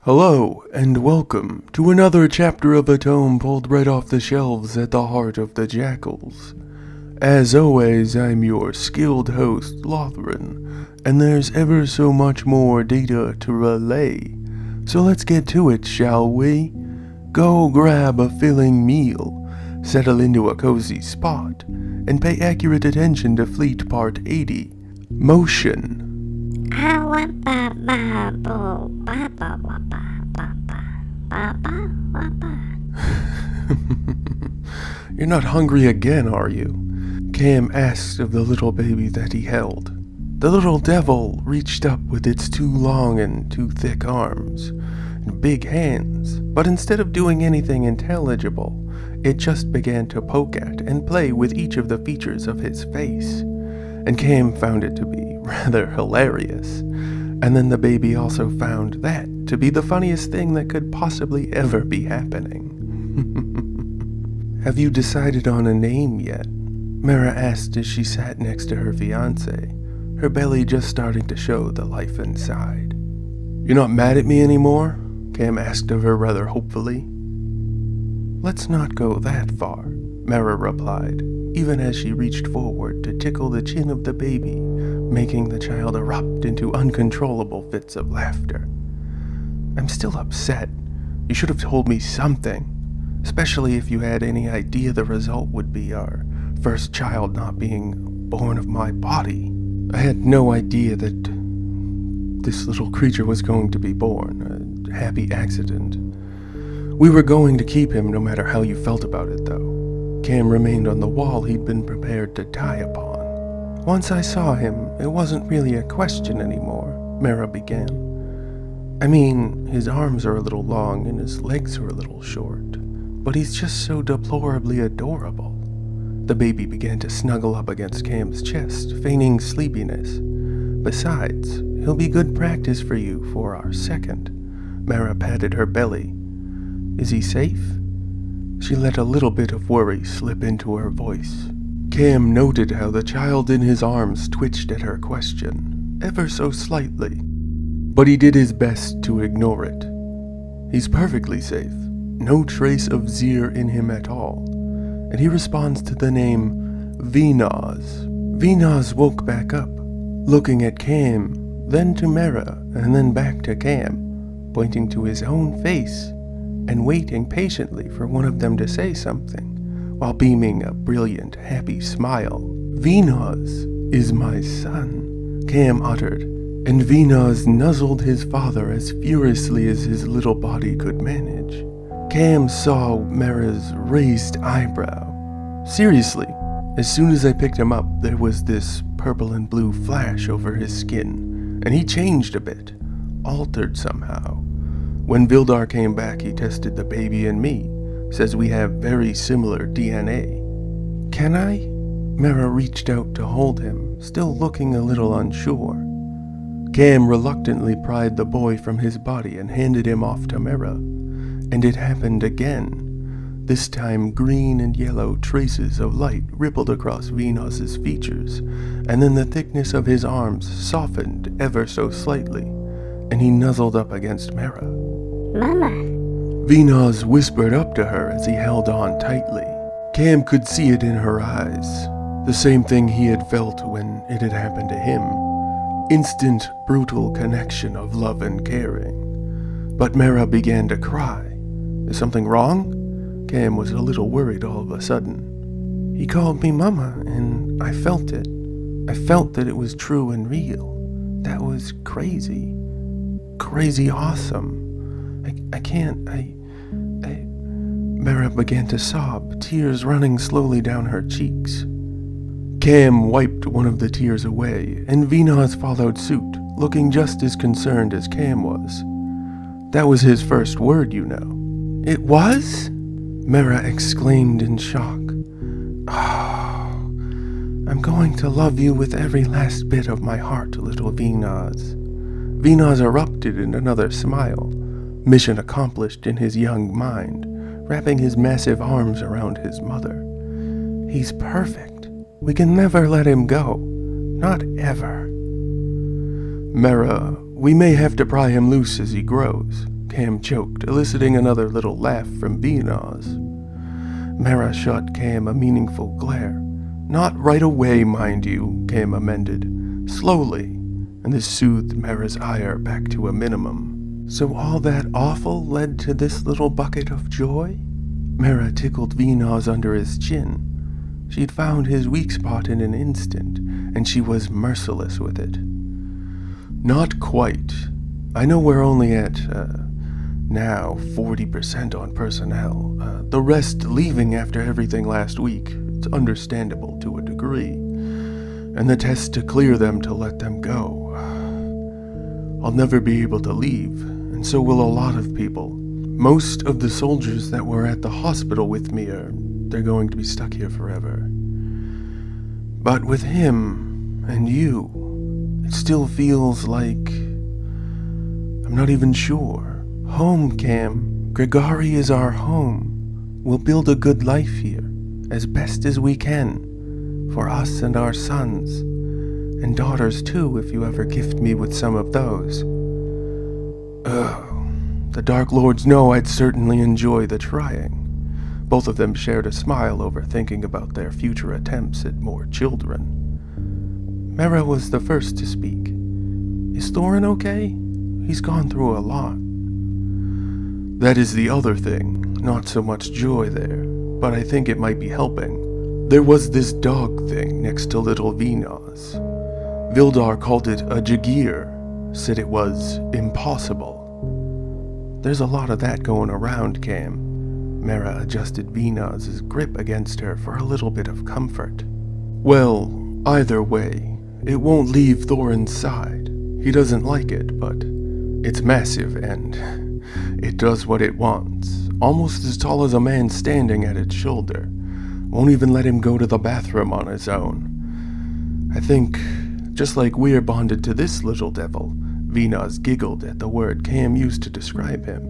Hello, and welcome to another chapter of a tome pulled right off the shelves at the heart of the Jakuls. As always, I'm your skilled host, Lothrin, and there's ever so much more data to relay. So let's get to it, shall we? Go grab a filling meal, settle into a cozy spot, and pay accurate attention to Fleet Part 80, Motion. You're not hungry again, are you? Cam asked of the little baby that he held. The little devil reached up with its too long and too thick arms and big hands, but instead of doing anything intelligible, it just began to poke at and play with each of the features of his face. And Cam found it to be rather hilarious. And then the baby also found that to be the funniest thing that could possibly ever be happening. Have you decided on a name yet? Mara asked as she sat next to her fiancé, her belly just starting to show the life inside. You're not mad at me anymore? Cam asked of her rather hopefully. Let's not go that far, Mara replied, even as she reached forward to tickle the chin of the baby, making the child erupt into uncontrollable fits of laughter. I'm still upset. You should have told me something, especially if you had any idea the result would be our first child not being born of my body. I had no idea that this little creature was going to be born, a happy accident. We were going to keep him no matter how you felt about it, though. Cam remained on the wall he'd been prepared to die upon. Once I saw him, it wasn't really a question anymore, Mara began. I mean, his arms are a little long and his legs are a little short, but he's just so deplorably adorable. The baby began to snuggle up against Cam's chest, feigning sleepiness. Besides, he'll be good practice for you for our second. Mara patted her belly. Is he safe? She let a little bit of worry slip into her voice. Cam noted how the child in his arms twitched at her question, ever so slightly, but he did his best to ignore it. He's perfectly safe, no trace of Zir in him at all, and he responds to the name Venaz. Venaz woke back up, looking at Cam, then to Mara, and then back to Cam, pointing to his own face, and waiting patiently for one of them to say something, while beaming a brilliant, happy smile. Venaz is my son, Cam uttered, and Venaz nuzzled his father as furiously as his little body could manage. Cam saw Mara's raised eyebrow. Seriously, as soon as I picked him up, there was this purple and blue flash over his skin, and he changed a bit, altered somehow. When Vildar came back, he tested the baby and me. Says we have very similar DNA. Can I? Mara reached out to hold him, still looking a little unsure. Cam reluctantly pried the boy from his body and handed him off to Mara. And it happened again. This time green and yellow traces of light rippled across Venaz's features, and then the thickness of his arms softened ever so slightly, and he nuzzled up against Mara. Mama. Venaz whispered up to her as he held on tightly. Cam could see it in her eyes, the same thing he had felt when it had happened to him. Instant, brutal connection of love and caring. But Mara began to cry. Is something wrong? Cam was a little worried all of a sudden. He called me Mama, and I felt it. I felt that it was true and real. That was crazy. Crazy awesome. I can't. Mara began to sob, tears running slowly down her cheeks. Cam wiped one of the tears away, and Venaz followed suit, looking just as concerned as Cam was. That was his first word, you know. It was? Mara exclaimed in shock. Oh, I'm going to love you with every last bit of my heart, little Venaz. Venaz erupted in another smile. Mission accomplished in his young mind, wrapping his massive arms around his mother. He's perfect. We can never let him go. Not ever. Mara, we may have to pry him loose as he grows. Cam joked, eliciting another little laugh from Beanoz. Mara shot Cam a meaningful glare. Not right away, mind you, Cam amended. Slowly, and this soothed Mara's ire back to a minimum. So all that awful led to this little bucket of joy? Mara tickled Beanoz under his chin. She'd found his weak spot in an instant, and she was merciless with it. Not quite. I know we're only at, now 40% on personnel. The rest leaving after everything last week. It's understandable to a degree. And the test to clear them to let them go. I'll never be able to leave, and so will a lot of people. Most of the soldiers that were at the hospital with me they're going to be stuck here forever. But with him and you, it still feels like... I'm not even sure. Home, Cam. Grigari is our home. We'll build a good life here, as best as we can, for us and our sons, and daughters too, if you ever gift me with some of those. The Dark Lords know I'd certainly enjoy the trying. Both of them shared a smile over thinking about their future attempts at more children. Mara was the first to speak. Is Thorin okay? He's gone through a lot. That is the other thing. Not so much joy there, but I think it might be helping. There was this dog thing next to little Beanoz. Vildar called it a Jagir, said it was impossible. There's a lot of that going around, Cam. Mara adjusted Beanoz's grip against her for a little bit of comfort. Well, either way, it won't leave Thorin's side. He doesn't like it, but it's massive and it does what it wants. Almost as tall as a man standing at its shoulder. Won't even let him go to the bathroom on his own. I think, just like we're bonded to this little devil, Beanoz giggled at the word Cam used to describe him.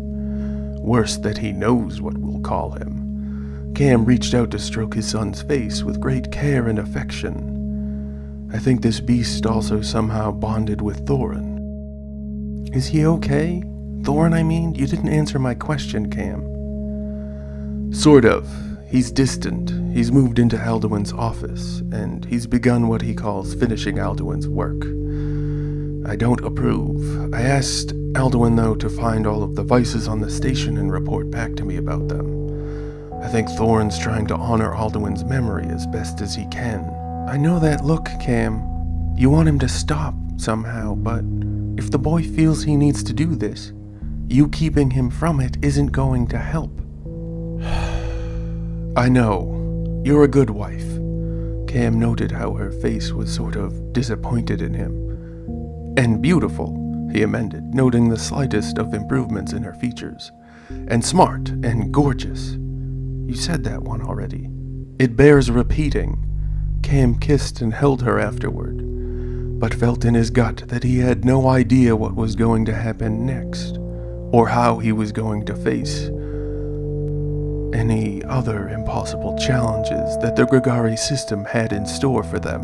Worse that he knows what we'll call him. Cam reached out to stroke his son's face with great care and affection. I think this beast also somehow bonded with Thorin. Is he okay? Thorin, I mean? You didn't answer my question, Cam. Sort of. He's distant. He's moved into Alduin's office, and he's begun what he calls finishing Alduin's work. I don't approve. I asked Alduin, though, to find all of the vices on the station and report back to me about them. I think Thorin's trying to honor Alduin's memory as best as he can. I know that look, Cam. You want him to stop somehow, but if the boy feels he needs to do this, you keeping him from it isn't going to help. I know. You're a good wife. Cam noted how her face was sort of disappointed in him. And beautiful, he amended, noting the slightest of improvements in her features. And smart and gorgeous. You said that one already. It bears repeating. Cam kissed and held her afterward, but felt in his gut that he had no idea what was going to happen next, or how he was going to face any other impossible challenges that the Grigari system had in store for them.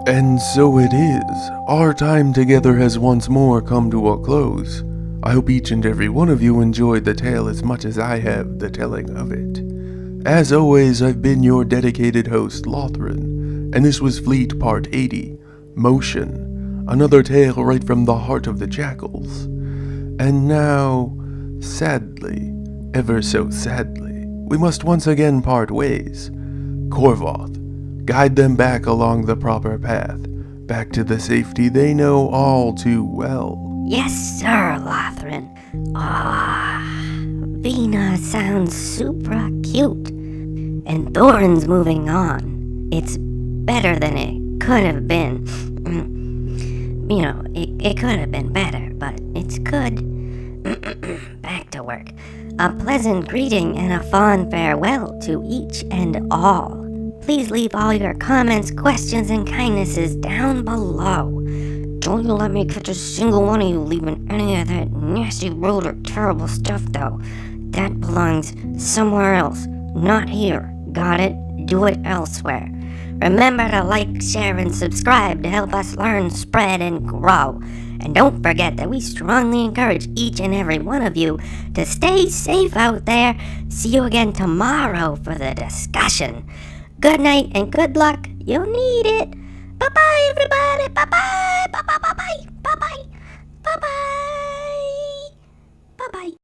And so it is. Our time together has once more come to a close. I hope each and every one of you enjoyed the tale as much as I have the telling of it. As always, I've been your dedicated host, Lothran, and this was Fleet Part 80, Motion, another tale right from the heart of the Jakuls. And now, sadly, ever so sadly, we must once again part ways. Korvoth, guide them back along the proper path, back to the safety they know all too well. Yes, sir, Lothran. Vina sounds super cute. And Thorin's moving on. It's better than it could have been. It could have been better, but it's good. Back to work. A pleasant greeting and a fond farewell to each and all. Please leave all your comments, questions, and kindnesses down below. Don't you let me catch a single one of you leaving any of that nasty, rude, or terrible stuff, though. That belongs somewhere else, not here. Got it? Do it elsewhere. Remember to like, share, and subscribe to help us learn, spread, and grow. And don't forget that we strongly encourage each and every one of you to stay safe out there. See you again tomorrow for the discussion. Good night and good luck. You'll need it. Bye-bye, everybody. Bye-bye. Bye-bye.